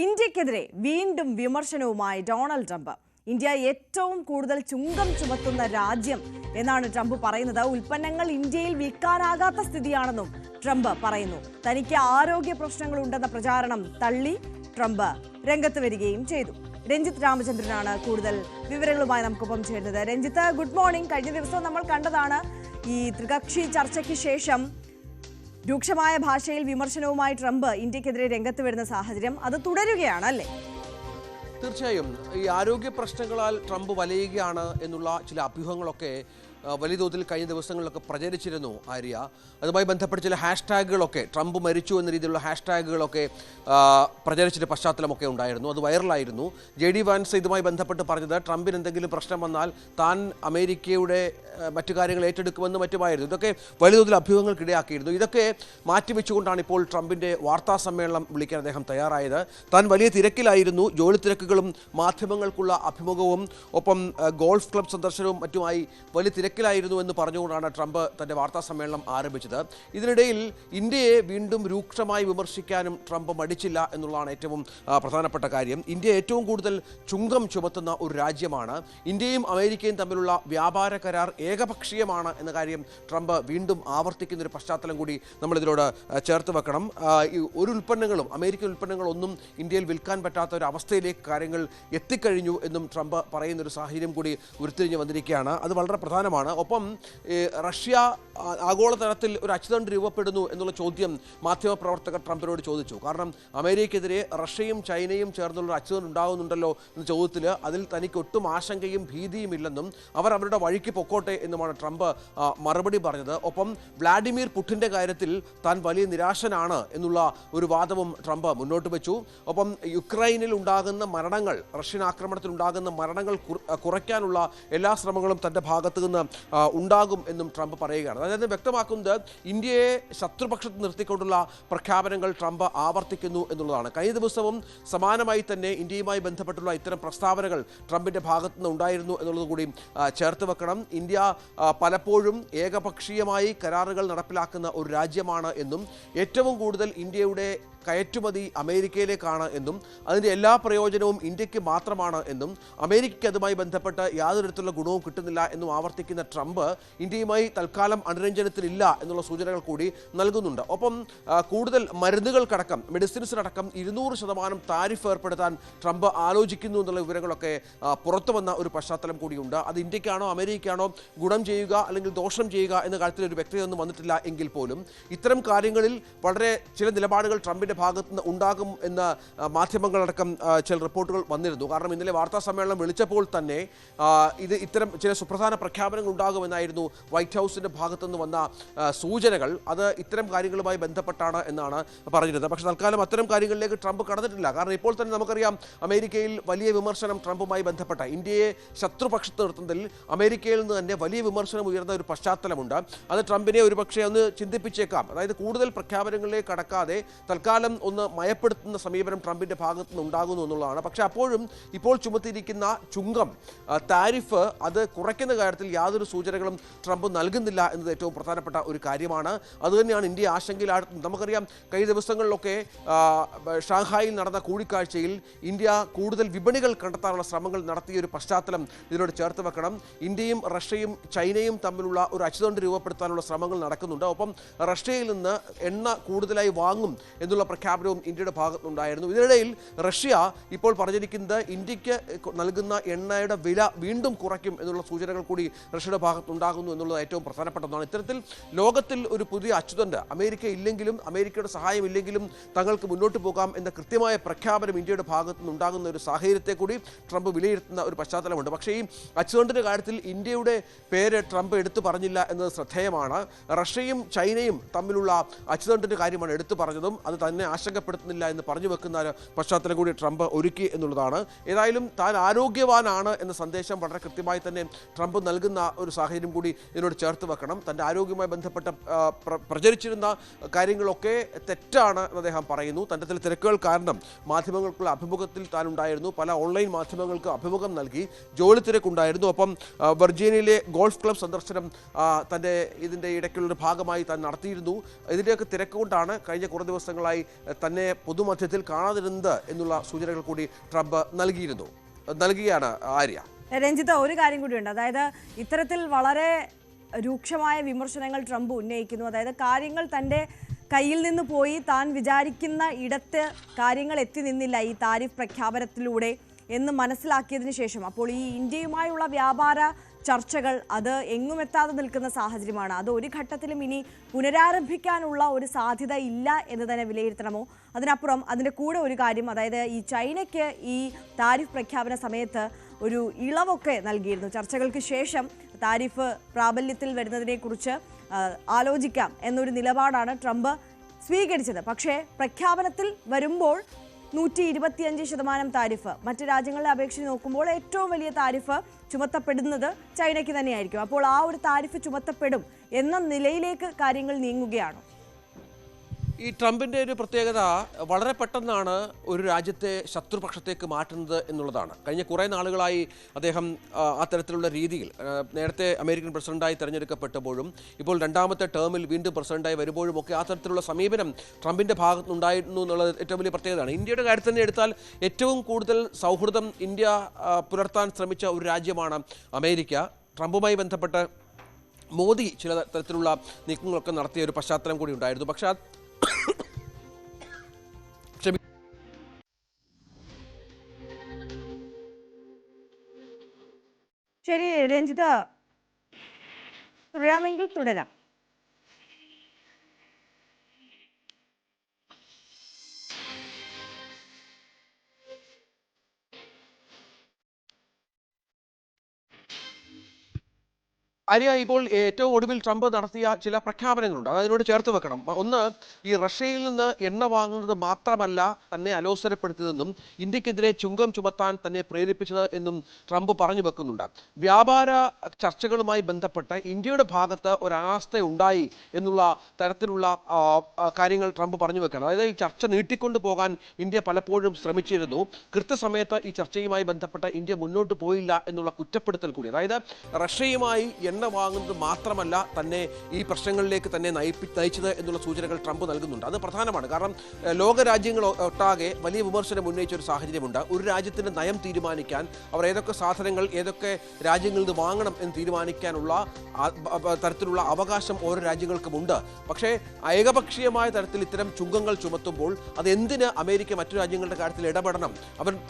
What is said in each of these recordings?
ഇന്ത്യക്കെതിരെ വീണ്ടും വിമർശനവുമായി ഡൊണാൾഡ് ട്രംപ്. ഇന്ത്യ ഏറ്റവും കൂടുതൽ ചുങ്കം ചുമത്തുന്ന രാജ്യം എന്നാണ് ട്രംപ് പറയുന്നത്. ഉൽപ്പന്നങ്ങൾ ഇന്ത്യയിൽ വിൽക്കാനാകാത്ത സ്ഥിതിയാണെന്നും ട്രംപ് പറയുന്നു. തനിക്ക് ആരോഗ്യ പ്രശ്നങ്ങളുണ്ടെന്ന പ്രചാരണം തള്ളി ട്രംപ് രംഗത്ത് വരികയും ചെയ്തു. രഞ്ജിത്ത് രാമചന്ദ്രനാണ് കൂടുതൽ വിവരങ്ങളുമായി നമുക്കൊപ്പം ചേരുന്നത്. Ranjith, good morning. കഴിഞ്ഞ ദിവസം നമ്മൾ കണ്ടതാണ് ഈ ത്രികക്ഷി ചർച്ചയ്ക്ക് ശേഷം രൂക്ഷമായ ഭാഷയിൽ വിമർശനവുമായി ട്രംപ് ഇന്ത്യക്കെതിരെ രംഗത്ത് വരുന്ന സാഹചര്യം അത് തുടരുകയാണ്, അല്ലേ? തീർച്ചയായും ഈ ആരോഗ്യ പ്രശ്നങ്ങളാൽ ട്രംപ് വലയുകയാണ് എന്നുള്ള ചില അഭ്യൂഹങ്ങളൊക്കെ വലിയ തോതിൽ കഴിഞ്ഞ ദിവസങ്ങളിലൊക്കെ പ്രചരിച്ചിരുന്നു ആര്യ. അതുമായി ബന്ധപ്പെട്ട ചില ഹാഷ്ടാഗുകളൊക്കെ, ട്രംപ് മരിച്ചു എന്ന രീതിയിലുള്ള ഹാഷ്ടാഗുകളൊക്കെ പ്രചരിച്ചിട്ട് പശ്ചാത്തലമൊക്കെ ഉണ്ടായിരുന്നു. അത് വൈറലായിരുന്നു. JD വാൻസ് ഇതുമായി ബന്ധപ്പെട്ട് പറഞ്ഞത് ട്രംപിന് എന്തെങ്കിലും പ്രശ്നം വന്നാൽ താൻ അമേരിക്കയുടെ മറ്റു കാര്യങ്ങൾ ഏറ്റെടുക്കുമെന്ന് മറ്റുമായിരുന്നു. ഇതൊക്കെ വലിയ തോതിൽ അഭ്യൂഹങ്ങൾക്കിടയാക്കിയിരുന്നു. ഇതൊക്കെ മാറ്റിവെച്ചുകൊണ്ടാണ് ഇപ്പോൾ ട്രംപിൻ്റെ വാർത്താ സമ്മേളനം വിളിക്കാൻ അദ്ദേഹം തയ്യാറായത്. താൻ വലിയ തിരക്കിലായിരുന്നു. ജോലി തിരക്കുകളും മാധ്യമങ്ങൾക്കുള്ള അഭിമുഖവും ഒപ്പം ഗോൾഫ് ക്ലബ് സന്ദർശനവും മറ്റുമായി വലിയ തിരക്കിലായിരുന്നു എന്ന് പറഞ്ഞുകൊണ്ടാണ് ട്രംപ് തൻ്റെ വാർത്താ സമ്മേളനം ആരംഭിച്ചത്. ഇതിനിടയിൽ ഇന്ത്യയെ വീണ്ടും രൂക്ഷമായി വിമർശിക്കാനും ട്രംപ് മടിച്ചില്ല എന്നുള്ളതാണ് ഏറ്റവും പ്രധാനപ്പെട്ട കാര്യം. ഇന്ത്യ ഏറ്റവും കൂടുതൽ ചുങ്കം ചുമത്തുന്ന ഒരു രാജ്യമാണ്. ഇന്ത്യയും അമേരിക്കയും തമ്മിലുള്ള വ്യാപാര കരാർ ഏകപക്ഷീയമാണ് എന്ന കാര്യം ട്രംപ് വീണ്ടും ആവർത്തിക്കുന്നൊരു പശ്ചാത്തലം കൂടി നമ്മളിതിനോട് ചേർത്ത് വെക്കണം. ഒരു ഉൽപ്പന്നങ്ങളും അമേരിക്കൻ ഉൽപ്പന്നങ്ങളൊന്നും ഇന്ത്യയിൽ വിൽക്കാൻ പറ്റാത്ത ഒരു അവസ്ഥയിലേക്ക് കാര്യങ്ങൾ എത്തിക്കഴിഞ്ഞു എന്നും ട്രംപ് പറയുന്നൊരു സാഹചര്യം കൂടി ഉരുത്തിരിഞ്ഞ് വന്നിരിക്കുകയാണ്. അത് വളരെ പ്രധാനമാണ്. ഒപ്പം റഷ്യ ആഗോളതലത്തിൽ ഒരു അച്ചുതണ്ട് രൂപപ്പെടുന്നു എന്നുള്ള ചോദ്യം മാധ്യമപ്രവർത്തകർ ട്രംപിനോട് ചോദിച്ചു. കാരണം അമേരിക്കയ്ക്കെതിരെ റഷ്യയും ചൈനയും ചേർന്നുള്ള ഒരു അച്ചുതണ്ട് ഉണ്ടാകുന്നുണ്ടല്ലോ എന്ന ചോദ്യത്തിൽ അതിൽ തനിക്ക് ഒട്ടും ആശങ്കയും ഭീതിയും ഇല്ലെന്നും അവർ അവരുടെ വഴിക്ക് പൊക്കോട്ടെ എന്നുമാണ് ട്രംപ് മറുപടി പറഞ്ഞത്. ഒപ്പം വ്ളാഡിമിർ പുടിൻ്റെ കാര്യത്തിൽ താൻ വലിയ നിരാശനാണ് എന്നുള്ള ഒരു വാദവും ട്രംപ് മുന്നോട്ട് വെച്ചു. ഒപ്പം യുക്രൈനിൽ ഉണ്ടാകുന്ന മരണങ്ങൾ, റഷ്യൻ ആക്രമണത്തിൽ ഉണ്ടാകുന്ന മരണങ്ങൾ കുറയ്ക്കാനുള്ള എല്ലാ ശ്രമങ്ങളും തൻ്റെ ഭാഗത്തു നിന്ന് ഉണ്ടാകും എന്നും ട്രംപ് പറയുകയാണ്. അതായത് വ്യക്തമാക്കുന്നത് ഇന്ത്യയെ ശത്രുപക്ഷത്ത് നിർത്തിക്കൊണ്ടുള്ള പ്രഖ്യാപനങ്ങൾ ട്രംപ് ആവർത്തിക്കുന്നു എന്നുള്ളതാണ്. കഴിഞ്ഞ ദിവസവും സമാനമായി തന്നെ ഇന്ത്യയുമായി ബന്ധപ്പെട്ടുള്ള ഇത്തരം പ്രസ്താവനകൾ ട്രംപിൻ്റെ ഭാഗത്തു നിന്ന് ഉണ്ടായിരുന്നു എന്നുള്ളത് കൂടി ചേർത്ത് വെക്കണം. ഇന്ത്യ പലപ്പോഴും ഏകപക്ഷീയമായി കരാറുകൾ നടപ്പിലാക്കുന്ന ഒരു രാജ്യമാണ് എന്നും ഏറ്റവും കൂടുതൽ ഇന്ത്യയുടെ കയറ്റുമതി അമേരിക്കയിലേക്കാണ് എന്നും അതിൻ്റെ എല്ലാ പ്രയോജനവും ഇന്ത്യക്ക് മാത്രമാണ് എന്നും അമേരിക്കയ്ക്ക് അതുമായി ബന്ധപ്പെട്ട് യാതൊരു തരത്തിലുള്ള ഗുണവും കിട്ടുന്നില്ല എന്നും ആവർത്തിക്കുന്ന ട്രംപ് ഇന്ത്യയുമായി തൽക്കാലം അനുരഞ്ജനത്തിലില്ല എന്നുള്ള സൂചനകൾ കൂടി നൽകുന്നുണ്ട്. ഒപ്പം കൂടുതൽ മരുന്നുകൾക്കടക്കം, മെഡിസിൻസിനടക്കം 200% താരിഫ് ഏർപ്പെടുത്താൻ ട്രംപ് ആലോചിക്കുന്നു എന്നുള്ള വിവരങ്ങളൊക്കെ പുറത്തു വന്ന ഒരു പശ്ചാത്തലം കൂടിയുണ്ട്. അത് ഇന്ത്യക്കാണോ അമേരിക്കയാണോ ഗുണം ചെയ്യുക അല്ലെങ്കിൽ ദോഷം ചെയ്യുക എന്ന കാര്യത്തിൽ ഒരു വ്യക്തതയൊന്നും വന്നിട്ടില്ല എങ്കിൽ പോലും ഇത്തരം കാര്യങ്ങളിൽ വളരെ ചില നിലപാടുകൾ ട്രംപിൻ്റെ ഭാഗത്ത് നിന്ന് ഉണ്ടാകും എന്ന് മാധ്യമങ്ങളടക്കം ചില റിപ്പോർട്ടുകൾ വന്നിരുന്നു. കാരണം ഇന്നലെ വാർത്താ സമ്മേളനം വിളിച്ചപ്പോൾ തന്നെ ഇത്തരം ചില സുപ്രധാന പ്രഖ്യാപനങ്ങൾ ഉണ്ടാകുമെന്നായിരുന്നു വൈറ്റ് ഹൗസിൻ്റെ ഭാഗത്തുനിന്ന് വന്ന സൂചനകൾ. അത് ഇത്തരം കാര്യങ്ങളുമായി ബന്ധപ്പെട്ടാണ് എന്നാണ് പറഞ്ഞിരുന്നത്. പക്ഷേ തൽക്കാലം അത്തരം കാര്യങ്ങളിലേക്ക് ട്രംപ് കടന്നിട്ടില്ല. കാരണം ഇപ്പോൾ തന്നെ നമുക്കറിയാം അമേരിക്കയിൽ വലിയ വിമർശനം ട്രംപുമായി ബന്ധപ്പെട്ട ഇന്ത്യയെ ശത്രുപക്ഷത്ത് നിർത്തുന്നതിൽ അമേരിക്കയിൽ നിന്ന് തന്നെ വലിയ വിമർശനം ഉയർന്ന ഒരു പശ്ചാത്തലമുണ്ട്. അത് ട്രംപിനെ ഒരുപക്ഷെ ഒന്ന് ചിന്തിപ്പിച്ചേക്കാം. അതായത് കൂടുതൽ പ്രഖ്യാപനങ്ങളിലേക്ക് കടക്കാതെ തൽക്കാലം ഒന്ന് മയപ്പെടുത്തുന്ന സമീപനം ട്രംപിൻ്റെ ഭാഗത്തു നിന്ന് ഉണ്ടാകുന്നു എന്നുള്ളതാണ്. പക്ഷേ അപ്പോഴും ഇപ്പോൾ ചുമത്തിയിരിക്കുന്ന ചുങ്കം, താരിഫ്, അത് കുറയ്ക്കുന്ന കാര്യത്തിൽ യാതൊരു സൂചനകളും ട്രംപ് നൽകുന്നില്ല എന്നത് ഏറ്റവും പ്രധാനപ്പെട്ട ഒരു കാര്യമാണ്. അതുതന്നെയാണ് ഇന്ത്യ ആശങ്കയിലാടുന്നത്. നമുക്കറിയാം കഴിഞ്ഞ ദിവസങ്ങളിലൊക്കെ ഷാങ്ഹായിൽ നടന്ന കൂടിക്കാഴ്ചയിൽ ഇന്ത്യ കൂടുതൽ വിപണികൾ കണ്ടെത്താനുള്ള ശ്രമങ്ങൾ നടത്തിയ ഒരു പശ്ചാത്തലം ഇതിനോട് ചേർത്ത് വെക്കണം. ഇന്ത്യയും റഷ്യയും ചൈനയും തമ്മിലുള്ള ഒരു അച്ചുതണ്ട് രൂപപ്പെടുത്താനുള്ള ശ്രമങ്ങൾ നടക്കുന്നുണ്ട്. ഒപ്പം റഷ്യയിൽ നിന്ന് എണ്ണ കൂടുതലായി വാങ്ങും എന്നുള്ള പ്രഖ്യാപനവും ഇന്ത്യയുടെ ഭാഗത്തുനിന്നുണ്ടായിരുന്നു. ഇതിനിടയിൽ റഷ്യ ഇപ്പോൾ പറഞ്ഞിരിക്കുന്നത് ഇന്ത്യക്ക് നൽകുന്ന എണ്ണയുടെ വില വീണ്ടും കുറയ്ക്കും എന്നുള്ള സൂചനകൾ കൂടി റഷ്യയുടെ ഭാഗത്തുനിന്നുണ്ടാകുന്നു എന്നുള്ളത് ഏറ്റവും പ്രധാനപ്പെട്ട ഒന്നാണ്. ഇത്തരത്തിൽ ലോകത്തിൽ ഒരു പുതിയ അച്ചുതണ്ട് അമേരിക്ക ഇല്ലെങ്കിലും അമേരിക്കയുടെ സഹായം ഇല്ലെങ്കിലും തങ്ങൾക്ക് മുന്നോട്ട് പോകാം എന്ന കൃത്യമായ പ്രഖ്യാപനം ഇന്ത്യയുടെ ഭാഗത്തുനിന്നുണ്ടാകുന്ന ഒരു സാഹചര്യത്തെ കൂടി ട്രംപ് വിലയിരുത്തുന്ന ഒരു പശ്ചാത്തലമുണ്ട്. പക്ഷേ ഈ അച്ചുതണ്ടിൻ്റെ കാര്യത്തിൽ ഇന്ത്യയുടെ പേര് ട്രംപ് എടുത്തു പറഞ്ഞില്ല എന്നത് ശ്രദ്ധേയമാണ്. റഷ്യയും ചൈനയും തമ്മിലുള്ള അച്ചുതണ്ടിൻ്റെ കാര്യമാണ് എടുത്തു പറഞ്ഞതും അത് തന്നെ ആശങ്കപ്പെടുത്തുന്നില്ല എന്ന് പറഞ്ഞു വെക്കുന്ന പശ്ചാത്തലം കൂടി ട്രംപ് ഒരുക്കി എന്നുള്ളതാണ്. ഏതായാലും താൻ ആരോഗ്യവാനാണ് എന്ന സന്ദേശം വളരെ കൃത്യമായി തന്നെ ട്രംപ് നൽകുന്ന ഒരു സാഹചര്യം കൂടി ഇതിനോട് ചേർത്ത് വെക്കണം. തൻ്റെ ആരോഗ്യവുമായി ബന്ധപ്പെട്ട പ്രചരിച്ചിരുന്ന കാര്യങ്ങളൊക്കെ തെറ്റാണ് എന്ന് അദ്ദേഹം പറയുന്നു. തൻ്റെ ചില തിരക്കുകൾ കാരണം മാധ്യമങ്ങൾക്കുള്ള അഭിമുഖത്തിൽ താൻ ഉണ്ടായിരുന്നു. പല ഓൺലൈൻ മാധ്യമങ്ങൾക്ക് അഭിമുഖം നൽകി. ജോലി തിരക്കുണ്ടായിരുന്നു. ഒപ്പം വെർജീനിയയിലെ ഗോൾഫ് ക്ലബ് സന്ദർശനം തൻ്റെ ഇതിൻ്റെ ഇടയ്ക്കുള്ളൊരു ഭാഗമായി താൻ നടത്തിയിരുന്നു. ഇതിൻ്റെയൊക്കെ തിരക്കുകൊണ്ടാണ് കഴിഞ്ഞ കുറേ ദിവസങ്ങളായി തന്നെ പൊതുമധ്യത്തിൽ കാണാതിരുന്നത് എന്നുള്ള സൂചനകൾ കൂടി ട്രംപ് നൽകുകയാണ് ആര്യ. രഞ്ജിത്ത്, ഒരു കാര്യം കൂടിയുണ്ട്. അതായത് ഇത്തരത്തിൽ വളരെ രൂക്ഷമായ വിമർശനങ്ങൾ ട്രംപ് ഉന്നയിക്കുന്നു. അതായത് കാര്യങ്ങൾ തൻ്റെ കയ്യിൽ നിന്ന് പോയി താൻ വിചാരിക്കുന്ന ഇടത്ത് കാര്യങ്ങൾ എത്തി നിന്നില്ല ഈ താരിഫ് പ്രഖ്യാപനത്തിലൂടെ എന്ന് മനസ്സിലാക്കിയതിനു ശേഷം അപ്പോൾ ഈ ഇന്ത്യയുമായുള്ള വ്യാപാര ചർച്ചകൾ അത് എങ്ങും എത്താതെ നിൽക്കുന്ന സാഹചര്യമാണ്. അത് ഒരു ഘട്ടത്തിലും ഇനി പുനരാരംഭിക്കാനുള്ള ഒരു സാധ്യത ഇല്ല എന്ന് തന്നെ വിലയിരുത്തണമോ? അതിനപ്പുറം അതിൻ്റെ കൂടെ ഒരു കാര്യം, അതായത് ഈ ചൈനയ്ക്ക് ഈ താരിഫ് പ്രഖ്യാപന സമയത്ത് ഒരു ഇളവൊക്കെ നൽകിയിരുന്നു. ചർച്ചകൾക്ക് ശേഷം താരിഫ് പ്രാബല്യത്തിൽ വരുന്നതിനെക്കുറിച്ച് ആലോചിക്കാം എന്നൊരു നിലപാടാണ് ട്രംപ് സ്വീകരിച്ചത്. പക്ഷേ പ്രഖ്യാപനത്തിൽ വരുമ്പോൾ 125% താരിഫ്, മറ്റ് രാജ്യങ്ങളെ അപേക്ഷിച്ച് നോക്കുമ്പോൾ ഏറ്റവും വലിയ താരിഫ് ചുമത്തപ്പെടുന്നത് ചൈനയ്ക്ക് തന്നെയായിരിക്കും. അപ്പോൾ ആ ഒരു താരിഫ് ചുമത്തപ്പെടും എന്ന നിലയിലേക്ക് കാര്യങ്ങൾ നീങ്ങുകയാണോ? ഈ ട്രംപിൻ്റെ ഒരു പ്രത്യേകത വളരെ പെട്ടെന്നാണ് ഒരു രാജ്യത്തെ ശത്രുപക്ഷത്തേക്ക് മാറ്റുന്നത് എന്നുള്ളതാണ്. കഴിഞ്ഞ കുറേ നാളുകളായി അദ്ദേഹം അത്തരത്തിലുള്ള രീതിയിൽ നേരത്തെ അമേരിക്കൻ പ്രസിഡന്റായി തിരഞ്ഞെടുക്കപ്പെട്ടപ്പോഴും ഇപ്പോൾ രണ്ടാമത്തെ ടേമിൽ വീണ്ടും പ്രസിഡന്റായി വരുമ്പോഴും ഒക്കെ അത്തരത്തിലുള്ള സമീപനം ട്രംപിൻ്റെ ഭാഗത്തുനിന്നുണ്ടായിരുന്നു എന്നുള്ളത് ഏറ്റവും വലിയ പ്രത്യേകതയാണ്. ഇന്ത്യയുടെ കാര്യത്തിൽ തന്നെ എടുത്താൽ ഏറ്റവും കൂടുതൽ സൗഹൃദം ഇന്ത്യ പുലർത്താൻ ശ്രമിച്ച ഒരു രാജ്യമാണ് അമേരിക്ക. ട്രംപുമായി ബന്ധപ്പെട്ട് മോദി ചില തരത്തിലുള്ള നീക്കങ്ങളൊക്കെ നടത്തിയ ഒരു പശ്ചാത്തലം കൂടി ഉണ്ടായിരുന്നു. പക്ഷേ ശരി രഞ്ജിത, തുടരാമെങ്കിൽ തുടരാം. ആര്യ, ഇപ്പോൾ ഏറ്റവും ഒടുവിൽ ട്രംപ് നടത്തിയ ചില പ്രഖ്യാപനങ്ങളുണ്ട്, അതിനോട് ചേർത്ത് വെക്കണം. ഒന്ന്, ഈ റഷ്യയിൽ നിന്ന് എണ്ണ വാങ്ങുന്നത് മാത്രമല്ല തന്നെ അലോസരപ്പെടുത്തിയതെന്നും ഇന്ത്യക്കെതിരെ ചുങ്കം ചുമത്താൻ തന്നെ പ്രേരിപ്പിച്ചത് എന്നും ട്രംപ് പറഞ്ഞു വെക്കുന്നുണ്ട്. വ്യാപാര ചർച്ചകളുമായി ബന്ധപ്പെട്ട് ഇന്ത്യയുടെ ഭാഗത്ത് ഒരനാസ്ഥ ഉണ്ടായി എന്നുള്ള തരത്തിലുള്ള കാര്യങ്ങൾ ട്രംപ് പറഞ്ഞു വെക്കണം. അതായത് ഈ ചർച്ച നീട്ടിക്കൊണ്ടു പോകാൻ ഇന്ത്യ പലപ്പോഴും ശ്രമിച്ചിരുന്നു. കൃത്യസമയത്ത് ഈ ചർച്ചയുമായി ബന്ധപ്പെട്ട് ഇന്ത്യ മുന്നോട്ട് പോയില്ല എന്നുള്ള കുറ്റപ്പെടുത്തൽ കൂടി. അതായത് റഷ്യയുമായി എണ്ണ വാങ്ങുന്നത് മാത്രമല്ല തന്നെ ഈ പ്രശ്നങ്ങളിലേക്ക് തന്നെ നയിച്ചത് എന്നുള്ള സൂചനകൾ ട്രംപ് നൽകുന്നുണ്ട്. അത് പ്രധാനമാണ്. കാരണം ലോകരാജ്യങ്ങൾ ഒട്ടാകെ വലിയ വിമർശനം ഉന്നയിച്ച ഒരു സാഹചര്യമുണ്ട്. ഒരു രാജ്യത്തിൻ്റെ നയം തീരുമാനിക്കാൻ, അവർ ഏതൊക്കെ സാധനങ്ങൾ ഏതൊക്കെ രാജ്യങ്ങളിൽ നിന്ന് വാങ്ങണം എന്ന് തീരുമാനിക്കാനുള്ള തരത്തിലുള്ള അവകാശം ഓരോ രാജ്യങ്ങൾക്കുമുണ്ട്. പക്ഷേ ഏകപക്ഷീയമായ തരത്തിൽ ഇത്തരം ചുങ്കങ്ങൾ ചുമത്തുമ്പോൾ അതെന്തിന് അമേരിക്ക മറ്റു രാജ്യങ്ങളുടെ കാര്യത്തിൽ ഇടപെടണം,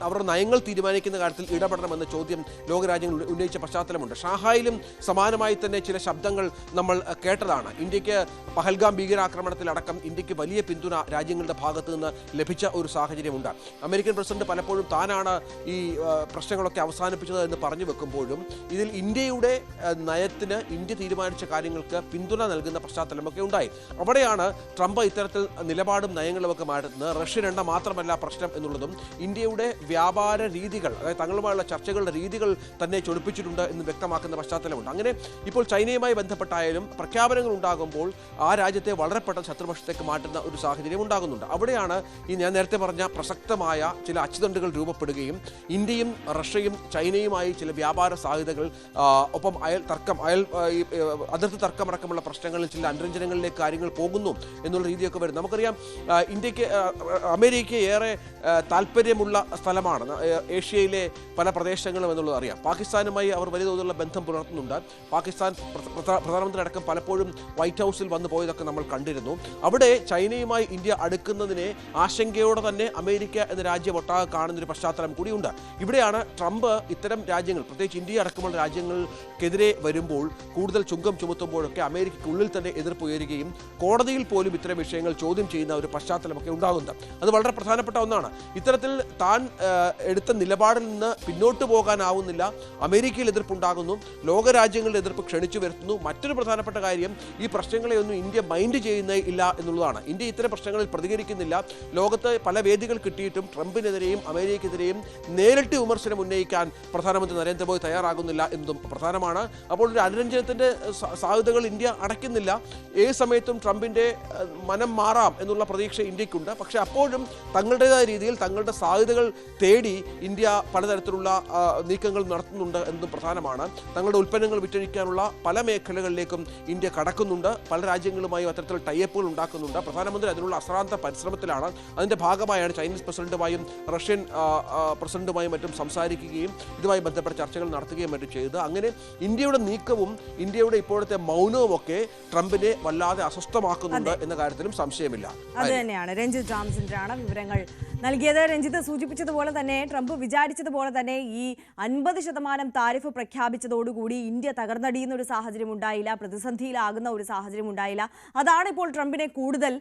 അവരുടെ നയങ്ങൾ തീരുമാനിക്കുന്ന കാര്യത്തിൽ ഇടപെടണമെന്ന ചോദ്യം ലോകരാജ്യങ്ങൾ ഉന്നയിച്ച പശ്ചാത്തലമുണ്ട്. ഷാഹായിലും സമാനമായി തന്നെ ചില ശബ്ദങ്ങൾ നമ്മൾ കേട്ടതാണ്. ഇന്ത്യക്ക് പഹൽഗാം ഭീകരാക്രമണത്തിലടക്കം ഇന്ത്യക്ക് വലിയ പിന്തുണ രാജ്യങ്ങളുടെ ഭാഗത്തു നിന്ന് ലഭിച്ച ഒരു സാഹചര്യമുണ്ട്. അമേരിക്കൻ പ്രസിഡന്റ് പലപ്പോഴും താനാണ് ഈ പ്രശ്നങ്ങളൊക്കെ അവസാനിപ്പിച്ചത് എന്ന് പറഞ്ഞു വെക്കുമ്പോഴും ഇതിൽ ഇന്ത്യയുടെ നയത്തിന്, ഇന്ത്യ തീരുമാനിച്ച കാര്യങ്ങൾക്ക് പിന്തുണ നൽകുന്ന പശ്ചാത്തലമൊക്കെ ഉണ്ടായി. അവിടെയാണ് ട്രംപ് ഇത്തരത്തിൽ നിലപാടും നയങ്ങളുമൊക്കെ മാറ്റുന്നത്. റഷ്യൻ എണ്ണ മാത്രമല്ല പ്രശ്നം എന്നുള്ളതും ഇന്ത്യയുടെ വ്യാപാര രീതികൾ, അതായത് തങ്ങളുമായുള്ള ചർച്ചകളുടെ രീതികൾ തന്നെ ചൊടിപ്പിച്ചിട്ടുണ്ട് എന്ന് വ്യക്തമാക്കുന്ന പശ്ചാത്തലമുണ്ട്. അങ്ങനെ ഇപ്പോൾ ചൈനയുമായി ബന്ധപ്പെട്ടായാലും പ്രഖ്യാപനങ്ങൾ ഉണ്ടാകുമ്പോൾ ആ രാജ്യത്തെ വളരെ പെട്ടെന്ന് ശത്രുപക്ഷത്തേക്ക് മാറ്റുന്ന ഒരു സാഹചര്യം ഉണ്ടാകുന്നുണ്ട്. അവിടെയാണ് ഈ ഞാൻ നേരത്തെ പറഞ്ഞ പ്രസക്തമായ ചില അച്ചുതണ്ടുകൾ രൂപപ്പെടുകയും ഇന്ത്യയും റഷ്യയും ചൈനയുമായി ചില വ്യാപാര സാധ്യതകൾ, ഒപ്പം അതിർത്തി തർക്കമടക്കമുള്ള പ്രശ്നങ്ങളിൽ ചില അനുരഞ്ജനങ്ങളിലേക്ക് കാര്യങ്ങൾ പോകുന്നു എന്നുള്ള രീതിയൊക്കെ വരും. നമുക്കറിയാം, അമേരിക്കയ്ക്ക് ഏറെ താല്പര്യമുള്ള സ്ഥലമാണ് ഏഷ്യയിലെ പല പ്രദേശങ്ങളും എന്നുള്ളത് അറിയാം. പാകിസ്ഥാനുമായി അവർ വലിയ തോതിലുള്ള ബന്ധം പുലർത്തുന്നുണ്ട്. പാകിസ്ഥാൻ പ്രധാനമന്ത്രി അടക്കം പലപ്പോഴും വൈറ്റ് ഹൗസിൽ വന്നു പോയതൊക്കെ നമ്മൾ കണ്ടിരുന്നു. അവിടെ ചൈനയുമായി ഇന്ത്യ അടുക്കുന്നതിനെ ആശങ്കയോടെ തന്നെ അമേരിക്ക എന്ന രാജ്യം ഒട്ടാകെ കാണുന്നൊരു പശ്ചാത്തലം കൂടിയുണ്ട്. ഇവിടെയാണ് ട്രംപ് ഇത്തരം രാജ്യങ്ങൾ, പ്രത്യേകിച്ച് ഇന്ത്യ അടക്കമുള്ള രാജ്യങ്ങൾക്കെതിരെ വരുമ്പോൾ, കൂടുതൽ ചുങ്കം ചുമത്തുമ്പോഴൊക്കെ അമേരിക്കയ്ക്കുള്ളിൽ തന്നെ എതിർപ്പ് ഉയരുകയും കോടതിയിൽ പോലും ഇത്തരം വിഷയങ്ങൾ ചോദ്യം ചെയ്യുന്ന ഒരു പശ്ചാത്തലമൊക്കെ ഉണ്ടാകുന്നുണ്ട്. അത് വളരെ പ്രധാനപ്പെട്ട ഒന്നാണ്. ഇത്തരത്തിൽ താൻ എടുത്ത നിലപാടിൽ നിന്ന് പിന്നോട്ട് പോകാനാവുന്നില്ല. അമേരിക്കയിൽ എതിർപ്പുണ്ടാകുന്നു, ലോകരാജ്യങ്ങളുടെ എതിർപ്പ് ക്ഷണിച്ചു വരുത്തുന്നു. മറ്റൊരു പ്രധാനപ്പെട്ട കാര്യം, ഈ പ്രശ്നങ്ങളെയൊന്നും ഇന്ത്യ മൈൻഡ് ചെയ്യുന്നില്ല എന്നുള്ളതാണ്. ഇന്ത്യ ഇത്തരം പ്രശ്നങ്ങളിൽ പ്രതികരിക്കുന്നില്ല. ലോകത്ത് പല വേദികൾ കിട്ടിയിട്ടും ട്രംപിനെതിരെയും അമേരിക്കയ്ക്കെതിരെയും നേരിട്ട് വിമർശനം ഉന്നയിക്കാൻ പ്രധാനമന്ത്രി നരേന്ദ്രമോദി തയ്യാറാകുന്നില്ല എന്നതും പ്രധാനമാണ്. അപ്പോൾ ഒരു അനുരഞ്ജനത്തിൻ്റെ സാധ്യതകൾ ഇന്ത്യ അടയ്ക്കുന്നില്ല. ഏത് സമയത്തും ട്രംപിൻ്റെ മനം മാറാം എന്നുള്ള പ്രതീക്ഷ ഇന്ത്യക്കുണ്ട്. പക്ഷേ അപ്പോഴും തങ്ങളുടേതായ രീതിയിൽ തങ്ങളുടെ സാധ്യതകൾ തേടി ഇന്ത്യ പലതരത്തിലുള്ള നീക്കങ്ങൾ നടത്തുന്നുണ്ട് എന്നതും പ്രധാനമാണ്. തങ്ങളുടെ ഉൽപ്പന്നങ്ങൾ വിറ്റഴിക്കാൻ ആക്രമിക്കാനുള്ള പല മേഖലകളിലേക്കും ഇന്ത്യ കടക്കുന്നുണ്ട്. പല രാജ്യങ്ങളുമായും അത്തരത്തിൽ ടൈപ്പുകൾ ഉണ്ടാക്കുന്നുണ്ട്. പ്രധാനമന്ത്രി അതിനുള്ള അശ്രാന്ത പരിശ്രമത്തിലാണ്. അതിൻ്റെ ഭാഗമായാണ് ചൈനീസ് പ്രസിഡന്റുമായും റഷ്യൻ പ്രസിഡന്റുമായും മറ്റും സംസാരിക്കുകയും ഇതുമായി ബന്ധപ്പെട്ട ചർച്ചകൾ നടത്തുകയും മറ്റും ചെയ്തത്. അങ്ങനെ ഇന്ത്യയുടെ നീക്കവും ഇന്ത്യയുടെ ഇപ്പോഴത്തെ മൗനവും ഒക്കെ ട്രംപിനെ വല്ലാതെ അസ്വസ്ഥമാക്കുന്നുണ്ട് എന്ന കാര്യത്തിലും സംശയമില്ല. അത് തന്നെയാണ്. രഞ്ജിത്ത് രാമചന്ദ്രനാണ് വിവരങ്ങൾ നൽകിയത്. രഞ്ജിത്ത് സൂചിപ്പിച്ചതുപോലെ തന്നെ ട്രംപ് വിചാരിച്ചതുപോലെ തന്നെ ഈ 50% താരിഫ് പ്രഖ്യാപിച്ചതോടുകൂടി ഇന്ത്യ തകർന്നടിയുന്ന ഒരു സാഹചര്യം ഉണ്ടായില്ല, പ്രതിസന്ധിയിലാകുന്ന ഒരു സാഹചര്യം ഉണ്ടായില്ല. അതാണ് ഇപ്പോൾ ട്രംപിനെ കൂടുതൽ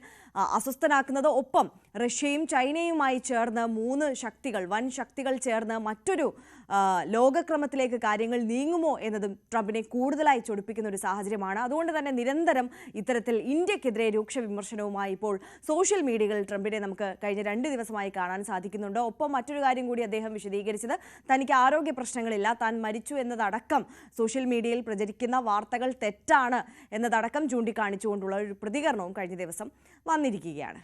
അസ്വസ്ഥനാക്കുന്നത്. ഒപ്പം റഷ്യയും ചൈനയുമായി ചേർന്ന് 3 ശക്തികൾ, വൻ ശക്തികൾ ചേർന്ന് മറ്റൊരു ലോകക്രമത്തിലേക്ക് കാര്യങ്ങൾ നീങ്ങുമോ എന്നതും ട്രംപിനെ കൂടുതലായി ചൊടിപ്പിക്കുന്ന ഒരു സാഹചര്യമാണ്. അതുകൊണ്ട് തന്നെ നിരന്തരം ഇത്തരത്തിൽ ഇന്ത്യക്കെതിരെ രൂക്ഷ വിമർശനവുമായി ഇപ്പോൾ സോഷ്യൽ മീഡിയകളിൽ ട്രംപിനെ നമുക്ക് കഴിഞ്ഞ 2 ദിവസമായി കാണാൻ സാധിക്കുന്നുണ്ട്. ഒപ്പം മറ്റൊരു കാര്യം കൂടി അദ്ദേഹം വിശദീകരിച്ചത്, തനിക്ക് ആരോഗ്യ പ്രശ്നങ്ങളില്ല, താൻ മരിച്ചു എന്നതടക്കം സോഷ്യൽ മീഡിയയിൽ പ്രചരിക്കുന്ന വാർത്തകൾ തെറ്റാണ് എന്നതടക്കം ചൂണ്ടിക്കാണിച്ചുകൊണ്ടുള്ള ഒരു പ്രതികരണവും കഴിഞ്ഞ ദിവസം വന്നിരിക്കുകയാണ്.